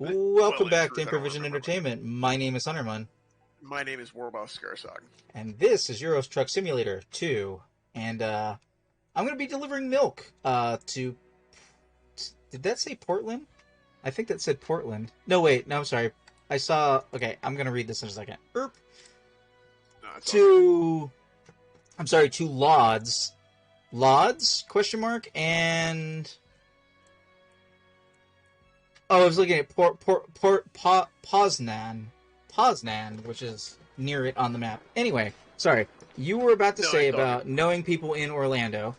Welcome Well, in back to truth, I don't Improvision remember. Entertainment. My name is Sunderman, My name is Warboss Skarsog. and this is Euros Truck Simulator 2. And I'm going to be delivering milk to. Did that say Portland? I think that said Portland. No, wait. No, I'm sorry. I saw. Okay, I'm going to read this in a second. No, it's all good. To. I'm sorry, to Lodz. Lodz? Question mark. And. Oh, I was looking at Poznan. Poznan, which is near it on the map. Anyway, sorry. You were about to No, say it's all about knowing people in Orlando.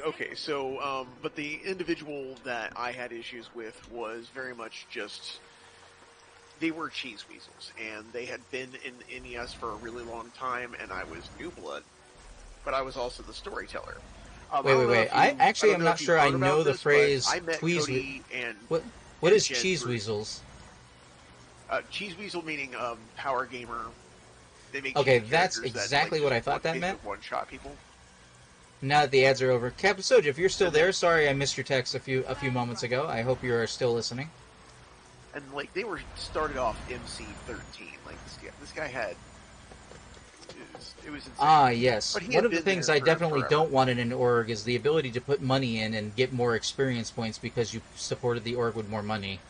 Okay, so, but the individual that I had issues with was very much just. They were cheese weasels, and they had been in NES for a really long time, and I was new blood, but I was also the storyteller. Wait. I actually am not sure I know the phrase I met tweez. Cody and What is Jen cheese through- weasels? Cheese weasel meaning power gamer. They make Okay, cheese that's characters exactly that, what I thought that meant. One shot people. Now that the ads are over, Captain Soja, if you're still there, sorry I missed your text a few moments ago. I hope you are still listening. And like they were started off MC13. Like this guy had it was insane. Ah, yes. But he One had of the been things there I for definitely forever. don't want in an org is the ability to put money in and get more experience points because you supported the org with more money.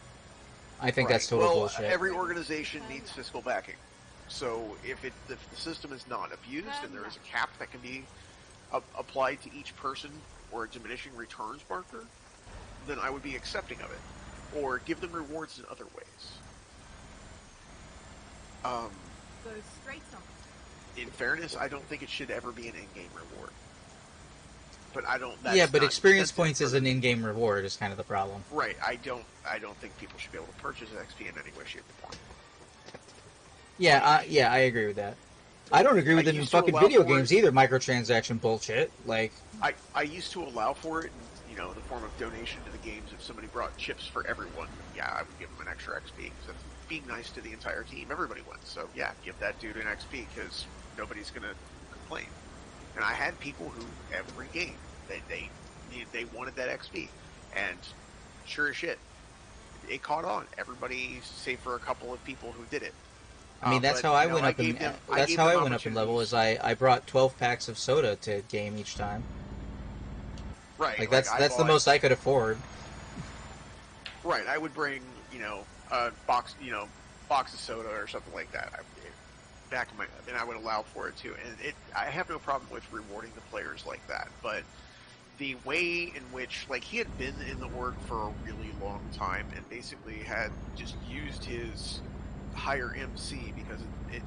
I think that's total bullshit. Every organization needs fiscal backing. So if the system is not abused and there is a cap that can be applied to each person or a diminishing returns marker, then I would be accepting of it. Or give them rewards in other ways. Go straight on. In fairness, I don't think it should ever be an in-game reward. But I don't. Yeah, but not experience incentive points is for- an in-game reward is kind of the problem. Right. I don't think people should be able to purchase XP in any way, shape, or form. Yeah, I agree with that. I don't agree with I it in used to fucking allow video for games it. either, microtransaction bullshit. Like, I used to allow for it, in, the form of donation to the games. If somebody brought chips for everyone, yeah, I would give them an extra XP because that's being nice to the entire team. Everybody wins, so yeah, give that dude an XP because nobody's gonna complain. And I had people who every game they wanted that XP, and sure as shit, it caught on. Everybody, save for a couple of people who did it. I mean, that's how I went up in. That's how I went up in level. Is I brought 12 packs of soda to game each time. Right. Like that's the bought- most I could afford. Right, I would bring, a box, box of soda or something like that. Back in and I would allow for it too. And I have no problem with rewarding the players like that. But the way in which, like, he had been in the org for a really long time and basically had just used his higher MC because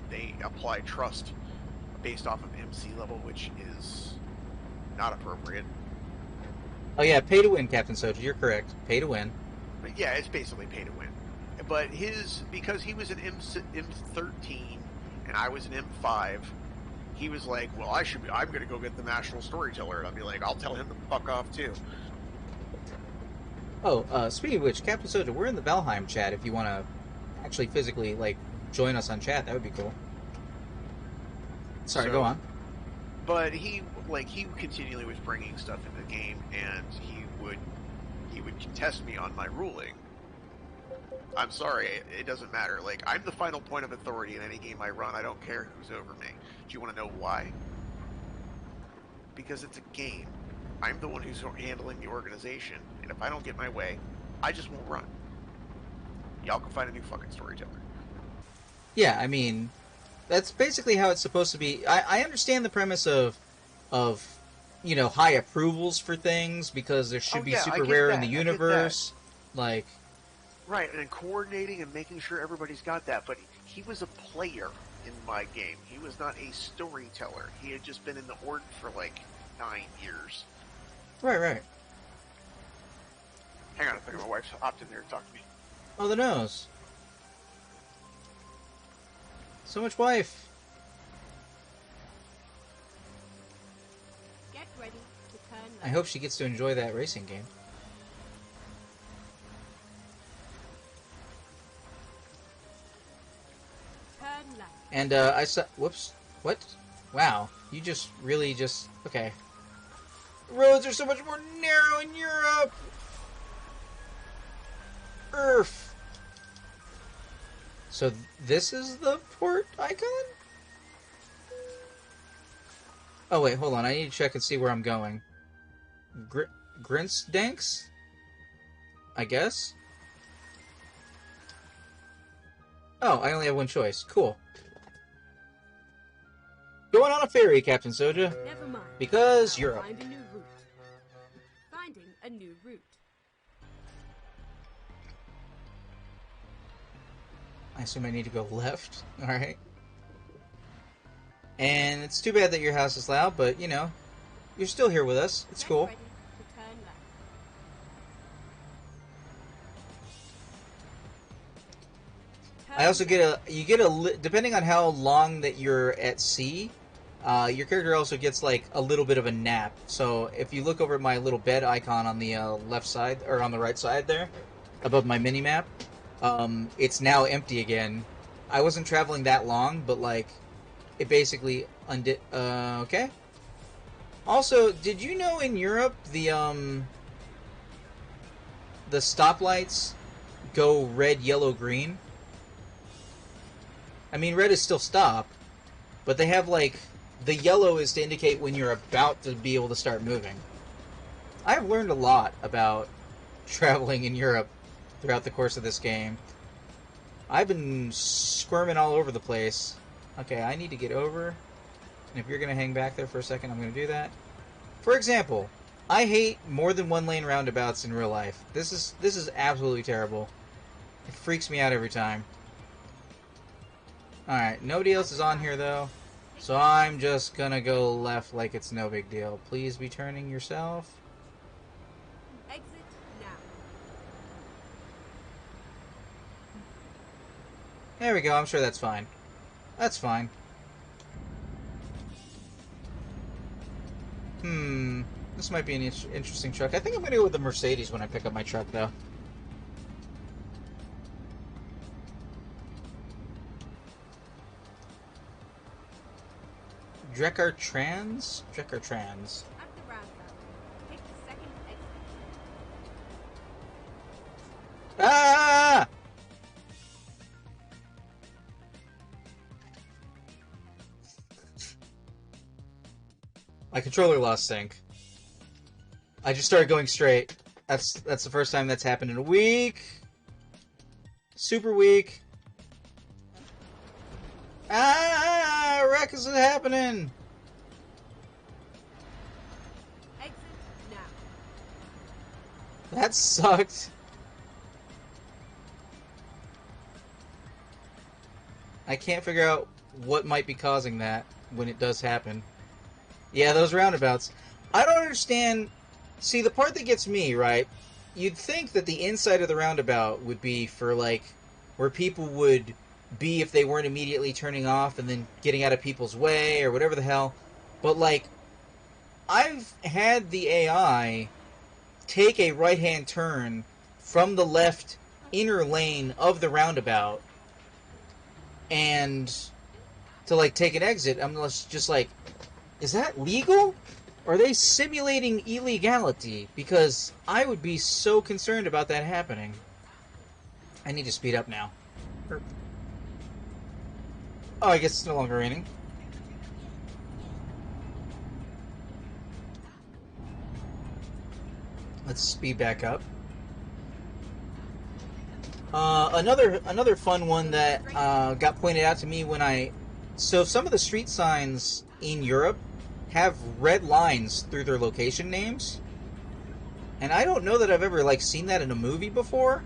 they apply trust based off of MC level, which is not appropriate. Oh yeah, pay to win, Captain Soja. You're correct. Pay to win. But yeah, it's basically pay to win. But because he was an M13 and I was an M5, he was like, well, I'm going to go get the national storyteller. And I'll be like, I'll tell him to fuck off too. Oh, speaking of which, Captain Soja, we're in the Valheim chat. If you want to actually physically join us on chat, that would be cool. Sorry, go on. But he continually was bringing stuff into the game, and he would contest me on my ruling. I'm sorry, it doesn't matter. Like, I'm the final point of authority in any game I run. I don't care who's over me. Do you want to know why? Because it's a game. I'm the one who's handling the organization, and if I don't get my way, I just won't run. Y'all can find a new fucking storyteller. Yeah, I mean, that's basically how it's supposed to be. I understand the premise of high approvals for things because there should be super rare in the universe. Like, right, and coordinating and making sure everybody's got that. But he was a player in my game. He was not a storyteller. He had just been in the org for like 9 years. Right. Hang on a second, my wife's hopped in there to talk to me. Oh, the nose. So much wife. Get ready to turn left. I hope she gets to enjoy that racing game. Turn left. And I saw. Whoops. What? Wow. You just really just. Okay. The roads are so much more narrow in Europe. Earth. So this is the port icon? Oh wait, hold on. I need to check and see where I'm going. Grinsdanks? I guess? Oh, I only have one choice. Cool. Going on a ferry, Captain Soja. Never mind. Because I'll Europe. Find a new route. Finding a new route. I assume I need to go left. Alright. And it's too bad that your house is loud, but, you know, you're still here with us. It's Get cool. ready to turn left. I also get depending on how long that you're at sea, your character also gets like a little bit of a nap. So if you look over at my little bed icon on the left side, or on the right side there, above my mini map, it's now empty again. I wasn't traveling that long, but like, it basically undid. Okay. Also, did you know in Europe the stoplights go red, yellow, green? I mean, red is still stop, but they have, like, the yellow is to indicate when you're about to be able to start moving. I've learned a lot about traveling in Europe throughout the course of this game. I've been squirming all over the place. Okay, I need to get over, and if you're going to hang back there for a second, I'm going to do that. For example, I hate more than one lane roundabouts in real life. This is absolutely terrible. It freaks me out every time. Alright, nobody else is on here though, so I'm just gonna go left like it's no big deal. Please be turning yourself. Exit now. There we go, I'm sure that's fine. That's fine. This might be an interesting truck. I think I'm gonna go with the Mercedes when I pick up my truck though. Drekar Trans? At the roundabout. Take the second exit. Ah! My controller lost sync. I just started going straight. That's the first time that's happened in a week. Super weak. Ah! Wreck is happening! Exit now. That sucked. I can't figure out what might be causing that when it does happen. Yeah, those roundabouts. I don't understand. See, the part that gets me, right? You'd think that the inside of the roundabout would be for, like, where people would be if they weren't immediately turning off and then getting out of people's way or whatever the hell. But, like, I've had the AI take a right-hand turn from the left inner lane of the roundabout and to, like, take an exit. I'm just like, is that legal? Are they simulating illegality? Because I would be so concerned about that happening. I need to speed up now. Oh, I guess it's no longer raining. Let's speed back up. Another fun one that got pointed out to me when so some of the street signs in Europe have red lines through their location names, and I don't know that I've ever seen that in a movie before.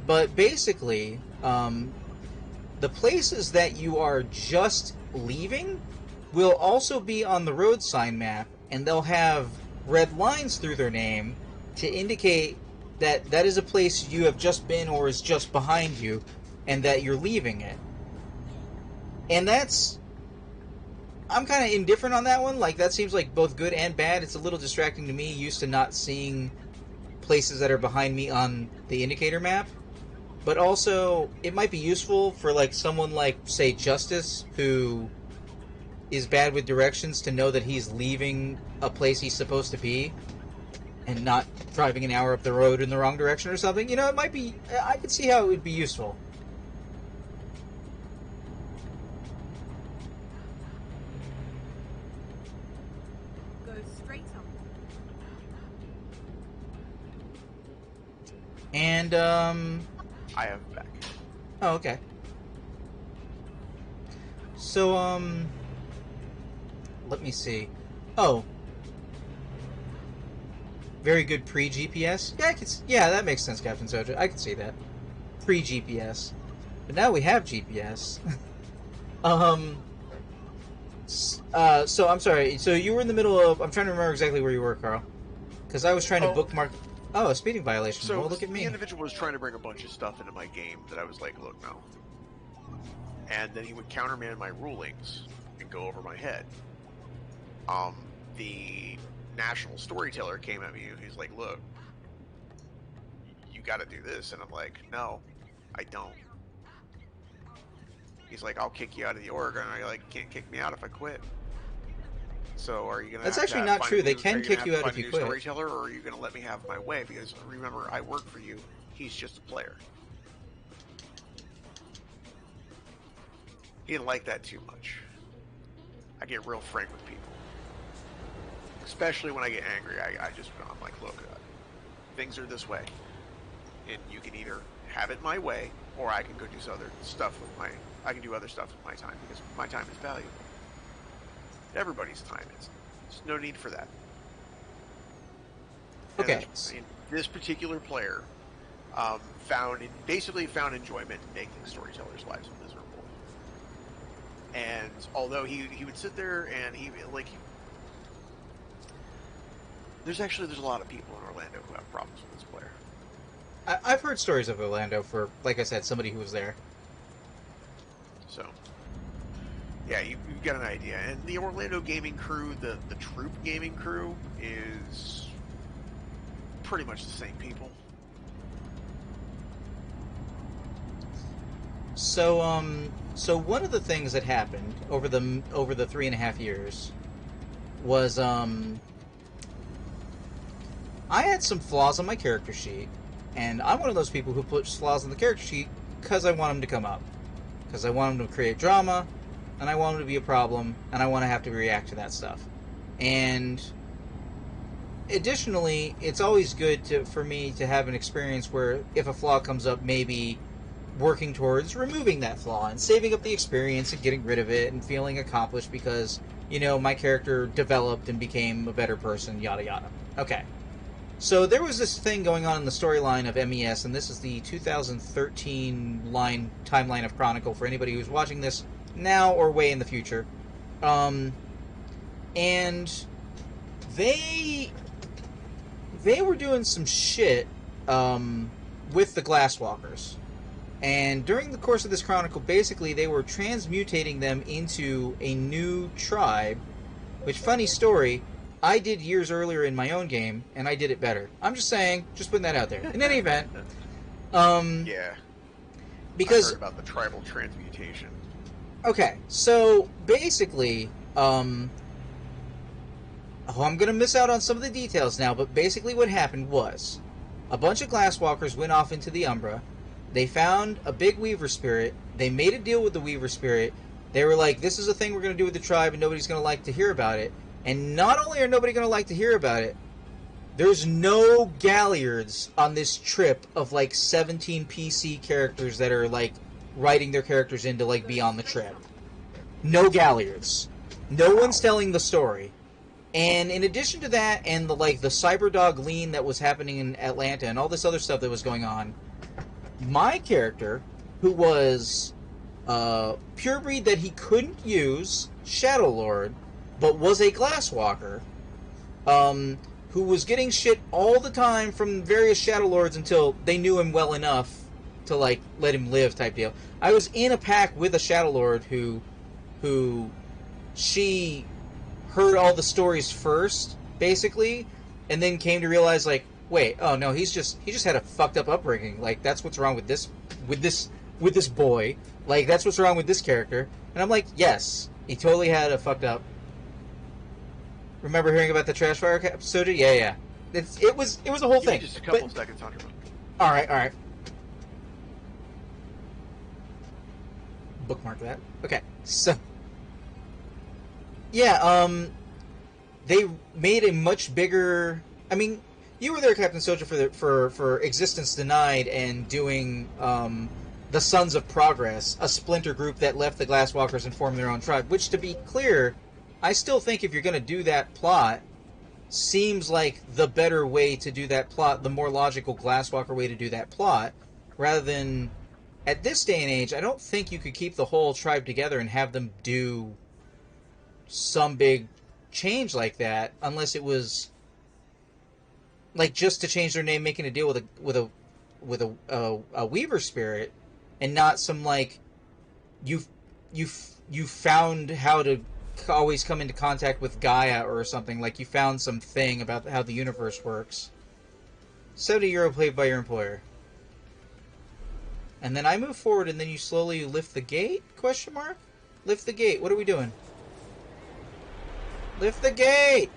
But basically, the places that you are just leaving will also be on the road sign map, and they'll have red lines through their name to indicate that that is a place you have just been or is just behind you, and that you're leaving it. And I'm kind of indifferent on that one. Like, that seems like both good and bad. It's a little distracting to me, used to not seeing places that are behind me on the indicator map. But also, it might be useful for, someone like, say, Justice, who is bad with directions, to know that he's leaving a place he's supposed to be and not driving an hour up the road in the wrong direction or something. You know, it might be... I could see how it would be useful. And I have back. oh, okay. So let me see. Oh, very good pre-GPS. Yeah, yeah, that makes sense, Captain Soja. I can see that. Pre-GPS, but now we have GPS. So I'm sorry. So you were in the middle of. I'm trying to remember exactly where you were, Carl, because I was trying to bookmark. Oh, a speeding violation. So well, look at me. The individual was trying to bring a bunch of stuff into my game that I was like, look, no. And then he would countermand my rulings and go over my head. The national storyteller came at me and he's like, look, you got to do this. And I'm like, no, I don't. He's like, I'll kick you out of the org. And I like, can't kick me out if I quit. So are you gonna? That's actually not true. They can kick you out if you quit. Storyteller, or are you gonna let me have my way? Because remember, I work for you. He's just a player. He didn't like that too much. I get real frank with people, especially when I get angry. I'm like, look, things are this way, and you can either have it my way, or I can go do some other stuff with my. I can do other stuff with my time because my time is valuable. Everybody's time is. There's no need for that. Okay. And this particular player basically found enjoyment in making storytellers' lives miserable. And although he would sit there and there's a lot of people in Orlando who have problems with this player. I've heard stories of Orlando for, like I said, somebody who was there. So. Yeah, you've got an idea. And the Orlando gaming crew, the Troop gaming crew, is pretty much the same people. So, so one of the things that happened over the 3.5 years was, I had some flaws on my character sheet, and I'm one of those people who puts flaws on the character sheet because I want them to come up. Because I want them to create drama, and I want them to be a problem, and I want to have to react to that stuff. And additionally, it's always good for me to have an experience where if a flaw comes up, maybe working towards removing that flaw and saving up the experience and getting rid of it and feeling accomplished because, my character developed and became a better person, yada yada. Okay. So there was this thing going on in the storyline of MES, and this is the 2013 timeline of Chronicle for anybody who's watching this now or way in the future. And they were doing some shit with the Glasswalkers. And during the course of this chronicle, basically they were transmutating them into a new tribe, which, funny story, I did years earlier in my own game, and I did it better. I'm just saying, just putting that out there. In any event, yeah. Because I heard about the tribal transmutation. Okay, so basically, I'm going to miss out on some of the details now, but basically what happened was a bunch of Glasswalkers went off into the Umbra. They found a big Weaver Spirit. They made a deal with the Weaver Spirit. They were like, this is a thing we're going to do with the tribe, and nobody's going to like to hear about it. And not only are nobody going to like to hear about it, there's no Galliards on this trip of 17 PC characters that are writing their characters in to be on the trip. No Galliards. No one's telling the story. And in addition to that, and the Cyberdog lean that was happening in Atlanta and all this other stuff that was going on, my character, who was purebreed that he couldn't use, Shadowlord, but was a Glasswalker, who was getting shit all the time from various Shadowlords until they knew him well enough to let him live type deal. I was in a pack with a Shadowlord who she heard all the stories first, basically, and then came to realize wait, oh no, he just had a fucked up upbringing. That's what's wrong with this boy. That's what's wrong with this character. And I'm like, yes, he totally had a fucked up. Remember hearing about the trash fire episode? Yeah. It was a whole thing. Just a couple seconds, Hunter. All right. Bookmark that. Okay, so yeah, they made a much bigger. I mean, You were there, Captain Soja, for Existence Denied and doing the Sons of Progress, a splinter group that left the Glasswalkers and formed their own tribe. Which, to be clear, I still think if you're going to do that plot, seems like the better way to do that plot, the more logical Glasswalker way to do that plot, rather than at this day and age. I don't think you could keep the whole tribe together and have them do some big change like that unless it was like just to change their name, making a deal with a Weaver spirit, and not some like you found how to always come into contact with Gaia or something, like you found some thing about how the universe works. €70 paid by your employer. And then I move forward, and then you slowly lift the gate? Question mark? Lift the gate. What are we doing? Lift the gate!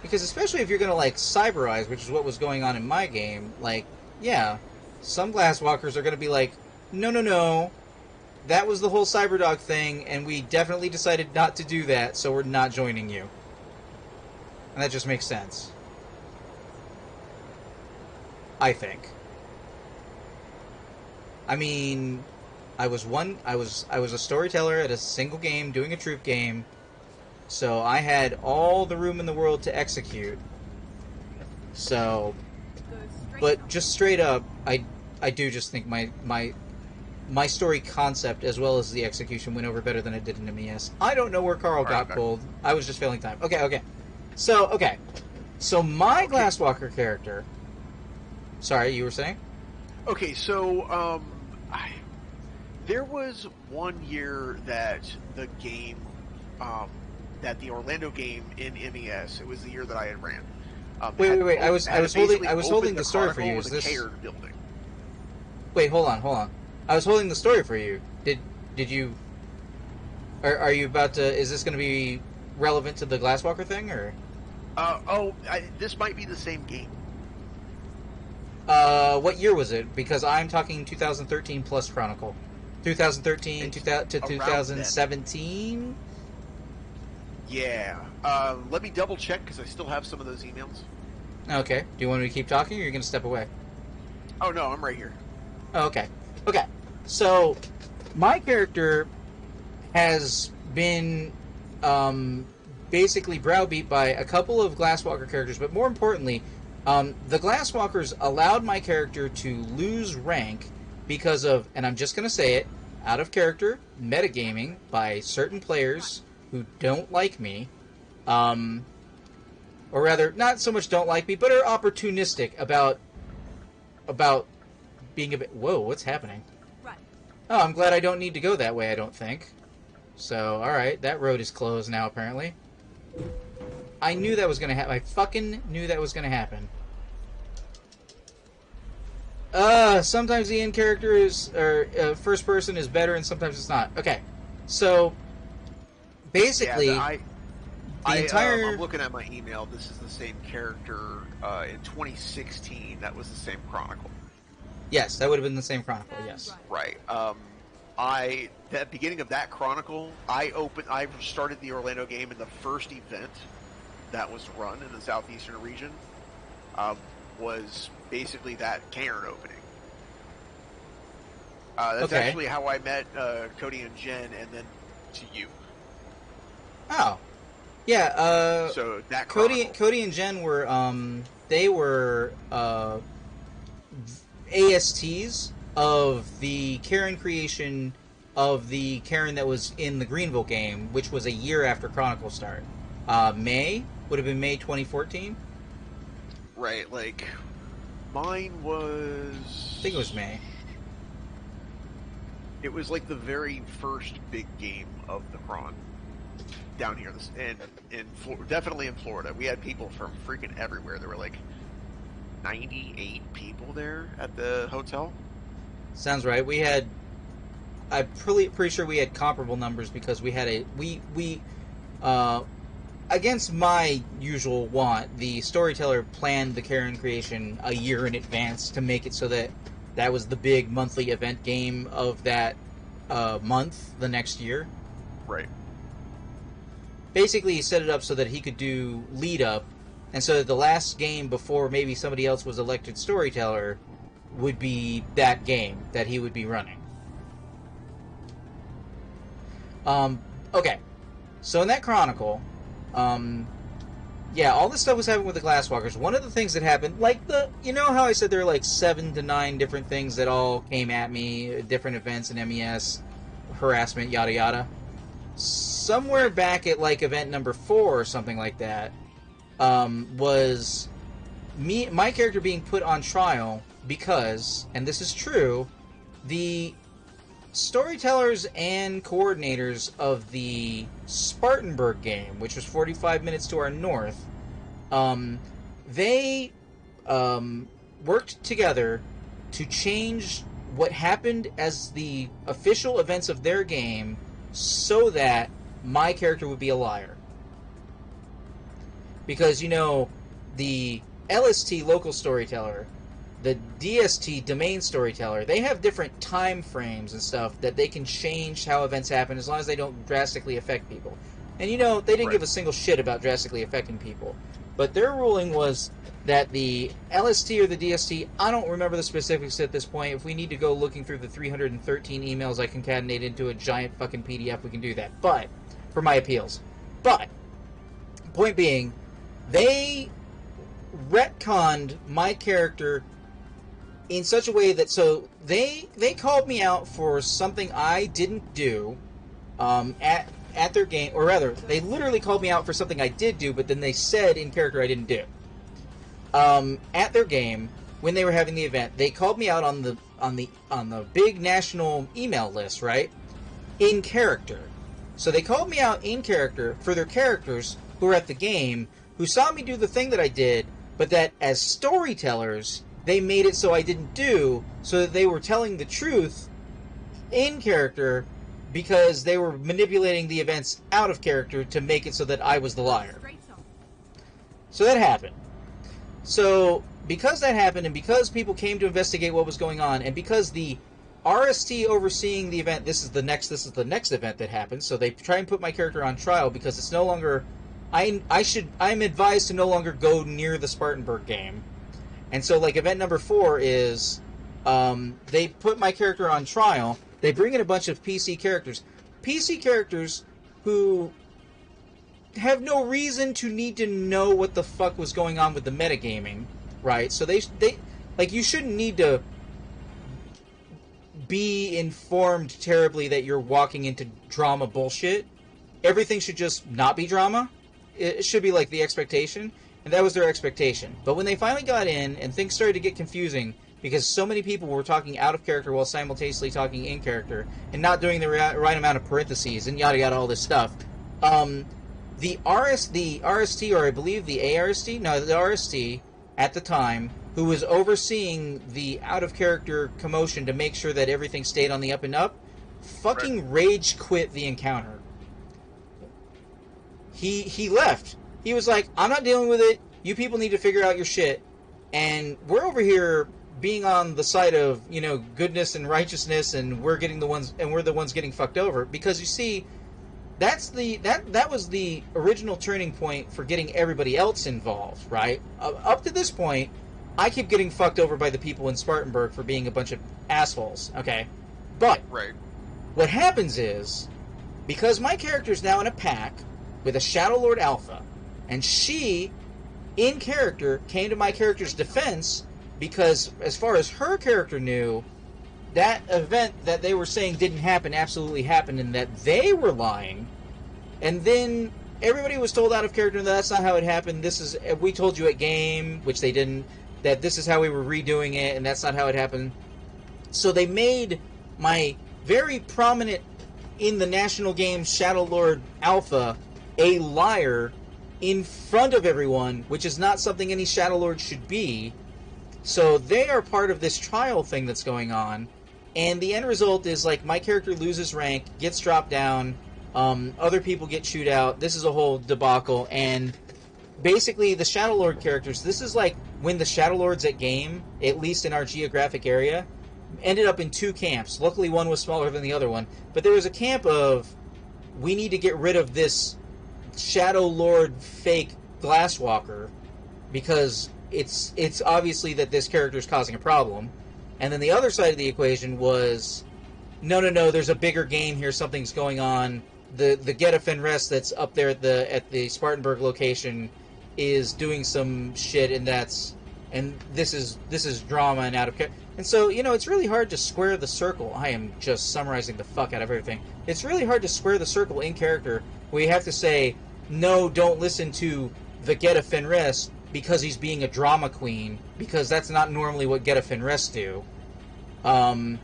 Because especially if you're going to, like, cyberize, which is what was going on in my game, like, yeah, some Glasswalkers are going to be like, no, that was the whole Cyberdog thing, and we definitely decided not to do that, so we're not joining you. And that just makes sense. I think. I mean, I was a storyteller at a single game, doing a troop game, so I had all the room in the world to execute. So, but just straight up, I do just think my story concept as well as the execution went over better than it did in MES. I don't know where Carl got pulled. I was just filling time. Okay. So my Glasswalker character. Sorry, you were saying? Okay, so there was one year that the game, that the Orlando game in MES. It was the year that I had ran. Wait. I was holding the story for you. Is this Cairn building? Wait, hold on. I was holding the story for you. Did you? Are you about to? Is this going to be relevant to the Glasswalker thing, or? This might be the same game. What year was it? Because I'm talking 2013 plus Chronicle. 2013 to 2017? Yeah. Let me double check because I still have some of those emails. Okay. Do you want me to keep talking, or are you going to step away? Oh, no, I'm right here. Oh, okay. So, my character has been basically browbeat by a couple of Glasswalker characters, but more importantly, the Glasswalkers allowed my character to lose rank because of, and I'm just going to say it, out of character, metagaming by certain players who don't like me, or rather, not so much don't like me, but are opportunistic about being a bit... Whoa, what's happening? Right. Oh, I'm glad I don't need to go that way, I don't think. So, alright, that road is closed now, apparently. I knew that was going to happen. I fucking knew that was going to happen. Sometimes the end character is, or first person is better, and sometimes it's not. Okay, so basically, Yeah, entire. I'm looking at my email. This is the same character in 2016. That was the same Chronicle. Yes, that would have been the same Chronicle. Yes. Right. At the beginning of that Chronicle, I started the Orlando game, in the first event that was run in the southeastern region was basically that Cairn opening. That's actually how I met Cody and Jen, and then to you. Oh, yeah. So that Chronicle. Cody and Jen were they were ASTs of the Cairn creation of the Cairn that was in the Greenville game, which was a year after Chronicle start. May would have been May 2014. Right, like mine was. I think it was May. It was like the very first big game of the Cron down here, definitely in Florida. We had people from freaking everywhere. There were like 98 people there at the hotel. Sounds right. We had. I'm pretty sure we had comparable numbers because we had against my usual want, the storyteller planned the Cairn creation a year in advance to make it so that was the big monthly event game of that month the next year. Right. basically he set it up so that he could do lead up, and so that the last game before maybe somebody else was elected storyteller would be that game that he would be running. Okay, so in that chronicle, yeah, all this stuff was happening with the Glasswalkers. One of the things that happened, like you know how I said there were like 7 to 9 different things that all came at me, different events in MES, harassment, yada yada. Somewhere back at like event number 4 or something like that, was my character being put on trial because, and this is true, the storytellers and coordinators of the Spartanburg game, which was 45 minutes to our north, they worked together to change what happened as the official events of their game so that my character would be a liar. Because, you know, the LST local storyteller, the DST domain storyteller, they have different time frames and stuff that they can change how events happen as long as they don't drastically affect people. And, you know, they didn't give a single shit about drastically affecting people. But their ruling was that the LST or the DST, I don't remember the specifics at this point. If we need to go looking through the 313 emails I concatenate into a giant fucking PDF, we can do that. But, for my appeals. But, point being, they retconned my character in such a way that, so they called me out for something I didn't do at their game, or rather, they literally called me out for something I did do, but then they said in character I didn't do. At their game, when they were having the event, they called me out on the big national email list, right? In character. So they called me out in character for their characters who were at the game, who saw me do the thing that I did, but that as storytellers, they made it so I didn't do, so that they were telling the truth in character because they were manipulating the events out of character to make it so that I was the liar. So that happened. So, because that happened, and because people came to investigate what was going on, and because the RST overseeing the event, this is the next event that happened, so they try and put my character on trial because it's no longer, I'm advised to no longer go near the Spartanburg game. And so, like, event number 4 is, they put my character on trial, they bring in a bunch of PC characters who have no reason to need to know what the fuck was going on with the metagaming, right? So they like, you shouldn't need to be informed terribly that you're walking into drama bullshit. Everything should just not be drama. It should be like the expectation, and that was their expectation. But when they finally got in and things started to get confusing because so many people were talking out of character while simultaneously talking in character and not doing the right amount of parentheses and yada yada, all this stuff, the RST, or I believe the ARST, no, the RST at the time, who was overseeing the out-of-character commotion to make sure that everything stayed on the up and up, fucking rage quit the encounter. He left. He was like, I'm not dealing with it. You people need to figure out your shit. And we're over here being on the side of, you know, goodness and righteousness, and we're the ones getting fucked over. Because you see, that was the original turning point for getting everybody else involved, right? Up to this point, I keep getting fucked over by the people in Spartanburg for being a bunch of assholes, okay? But what happens is, because my character's now in a pack with a Shadow Lord Alpha, and she, in character, came to my character's defense because, as far as her character knew, that event that they were saying didn't happen absolutely happened, and that they were lying. And then everybody was told out of character that that's not how it happened. We told you at game, which they didn't, that this is how we were redoing it, and that's not how it happened. So they made my very prominent in the national game Shadow Lord Alpha a liar in front of everyone, which is not something any Shadow Lord should be. So they are part of this trial thing that's going on. And the end result is, like, my character loses rank, gets dropped down, other people get chewed out, this is a whole debacle, and basically the Shadow Lord characters, this is like when the Shadow Lords at game, at least in our geographic area, ended up in 2 camps. Luckily one was smaller than the other one, but there was a camp of, we need to get rid of this Shadow Lord fake Glasswalker because it's obviously that this character is causing a problem. And then the other side of the equation was, no, there's a bigger game here. Something's going on. The Geta Fenris that's up there at the Spartanburg location is doing some shit, and this is drama and out of character. And so, it's really hard to square the circle. I am just summarizing the fuck out of everything. It's really hard to square the circle in character where you have to say, no, don't listen to the Geta Fenris because he's being a drama queen, because that's not normally what Geta Fenris do. And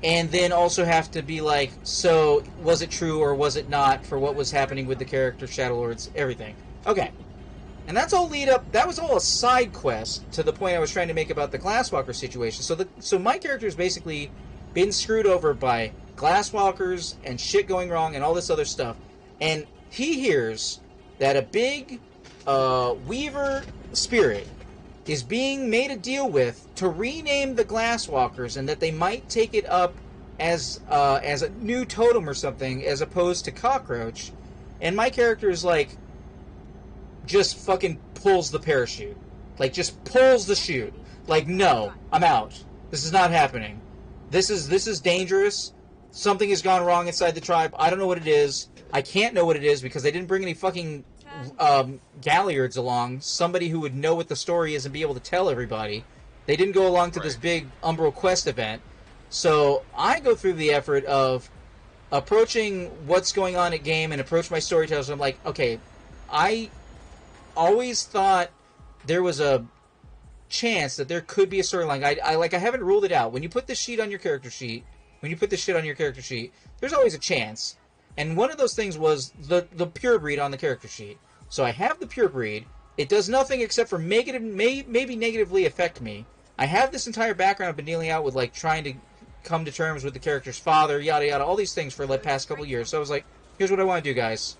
then also have to be like, so, was it true or was it not for what was happening with the character, Shadow Lords, everything. Okay. And that's all lead up, that was all a side quest to the point I was trying to make about the Glasswalker situation. So my character's basically been screwed over by Glasswalkers and shit going wrong and all this other stuff. And he hears that a big Weaver spirit is being made a deal with to rename the Glasswalkers, and that they might take it up as a new totem or something, as opposed to Cockroach. And my character is like, just fucking pulls the parachute. Like, just pulls the chute. Like, no, I'm out. This is not happening. This is dangerous. Something has gone wrong inside the tribe. I don't know what it is. I can't know what it is because they didn't bring any fucking Galliards along. Somebody who would know what the story is and be able to tell everybody. They didn't go along to this big Umbral Quest event. So I go through the effort of approaching what's going on at game and approach my storytellers. I'm like, okay, I always thought there was a chance that there could be a storyline. I haven't ruled it out. When you put this shit on your character sheet, there's always a chance. And one of those things was the pure breed on the character sheet. So I have the pure breed. It does nothing except for maybe negatively affect me. I have this entire background I've been dealing out with, like, trying to come to terms with the character's father, yada yada, all these things for the past couple of years. So I was like, here's what I want to do, guys.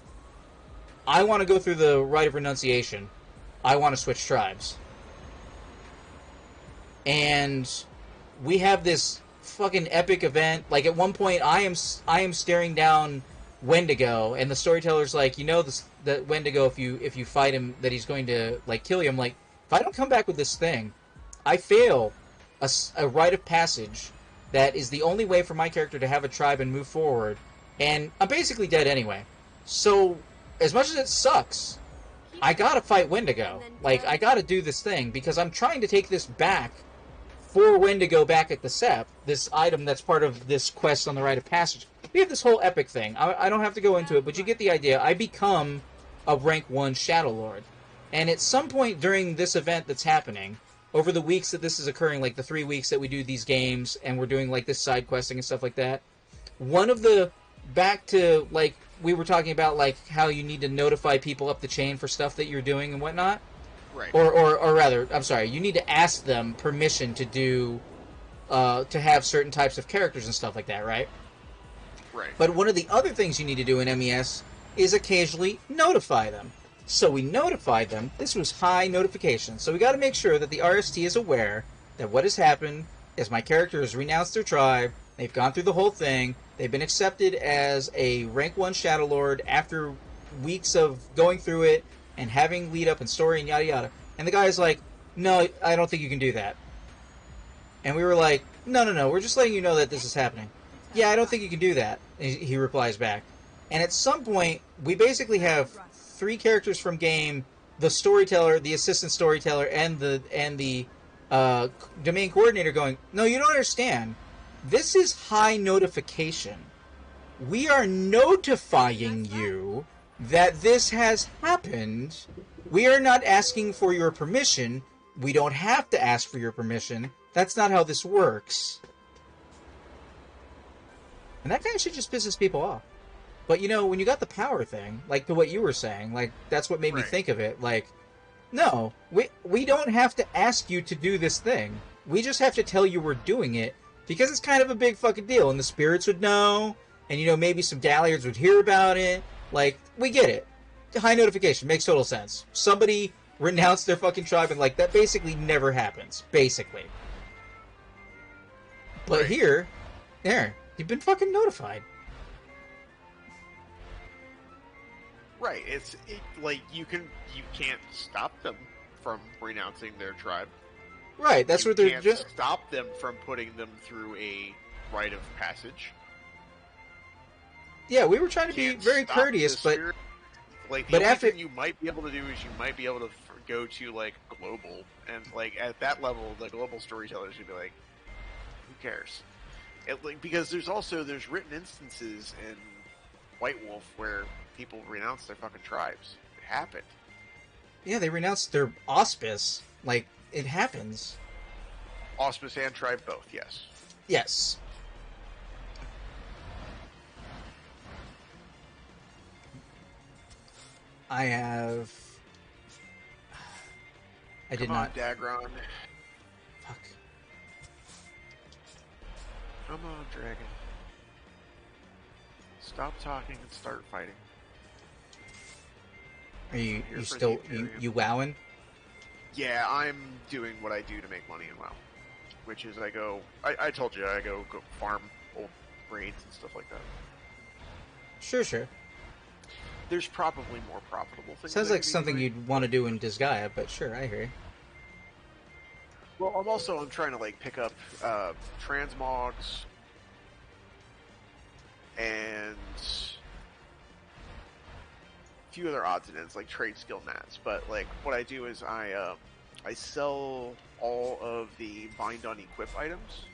I want to go through the rite of renunciation. I want to switch tribes. And we have this fucking epic event. Like, at one point, I am staring down Wendigo, and the storyteller's like, that Wendigo, if you fight him, that he's going to, like, kill you. I'm like, if I don't come back with this thing, I fail a rite of passage that is the only way for my character to have a tribe and move forward. And I'm basically dead anyway. So, as much as it sucks, I gotta fight Wendigo. Like, I gotta do this thing, because I'm trying to take this back for Wendigo back at the Sept, this item that's part of this quest on the Rite of Passage. We have this whole epic thing. I don't have to go into it, but you get the idea. I become a rank 1 Shadow Lord. And at some point during this event that's happening, over the weeks that this is occurring, like the 3 weeks that we do these games, and we're doing, like, this side questing and stuff like that, one of the, back to, like, we were talking about, like, how you need to notify people up the chain for stuff that you're doing and whatnot. Right. Or rather, I'm sorry, you need to ask them permission to do, to have certain types of characters and stuff like that, right? Right. But one of the other things you need to do in MES is occasionally notify them. So we notified them. This was high notification. So we got to make sure that the RST is aware that what has happened is my character has renounced their tribe. They've gone through the whole thing. They've been accepted as a rank 1 Shadow Lord after weeks of going through it and having lead up and story and yada yada. And the guy's like, no, I don't think you can do that. And we were like, no, we're just letting you know that this is happening. Yeah, I don't think you can do that. He replies back. And at some point, we basically have 3 characters from game, the storyteller, the assistant storyteller, and the domain coordinator going, no, you don't understand. This is high notification. We are notifying you that this has happened. We are not asking for your permission. We don't have to ask for your permission. That's not how this works. And that kind of shit just pisses people off. But, when you got the power thing, like to what you were saying, like, that's what made me think of it. Like, no, we don't have to ask you to do this thing. We just have to tell you we're doing it, because it's kind of a big fucking deal, and the spirits would know, and, maybe some Galliards would hear about it. Like, we get it. High notification. Makes total sense. Somebody renounced their fucking tribe, and, like, that basically never happens. Basically. But here, you've been fucking notified. Right. Like you can't stop them from renouncing their tribe. Right, that's You what they're can't just. stop them from putting them through a rite of passage. Yeah, we were trying to be Can't very stop courteous, the but spirit. Like the but only after thing you might be able to do is you might be able to go to like global, and like at that level, the global storytellers would be like, "Who cares?" Because there's written instances in White Wolf where people renounce their fucking tribes. It happened. yeah, they renounced their auspice. Like it happens. Auspice and tribe both, yes. Yes. I have. I did Come on, not. Dagron. Fuck. Come on, Dragon. Stop talking and start fighting. Are you Here you for still the Imperium. you wowing? Yeah, I'm doing what I do to make money in WoW. Which is I told you, I go farm old raids and stuff like that. Sure. There's probably more profitable things. Sounds I like could be something doing. you'd want to do in Disgaea, but sure, I hear you. Well, I'm trying to like pick up transmogs and a few other odds and ends like trade skill mats. But like what I do is I sell all of the bind on equip items,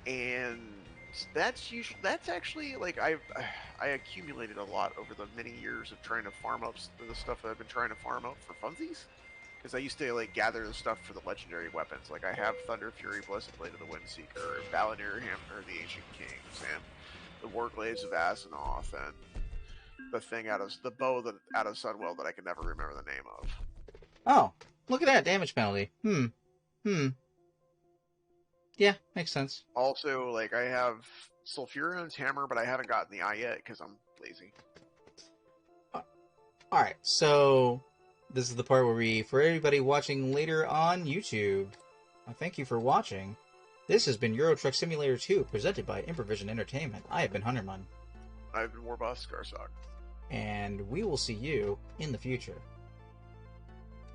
and that's actually like I accumulated a lot over the many years of trying to farm up the stuff that I've been trying to farm up for funsies. Because I used to like gather the stuff for the legendary weapons. Like I have Thunder Fury, Blessed Blade of the Windseeker, Valinor Hammer of the Ancient Kings, and the Warglaives of Azeroth, and the bow out of Sunwell that I can never remember the name of. Oh, look at that damage penalty. Yeah, makes sense. Also, like I have Sulfurion's Hammer, but I haven't gotten the eye yet because I'm lazy. Alright, so this is the part where for everybody watching later on YouTube, thank you for watching. This has been Euro Truck Simulator 2, presented by Improvision Entertainment. I have been Hunterman. I've been Warboss Skarsog. And we will see you in the future.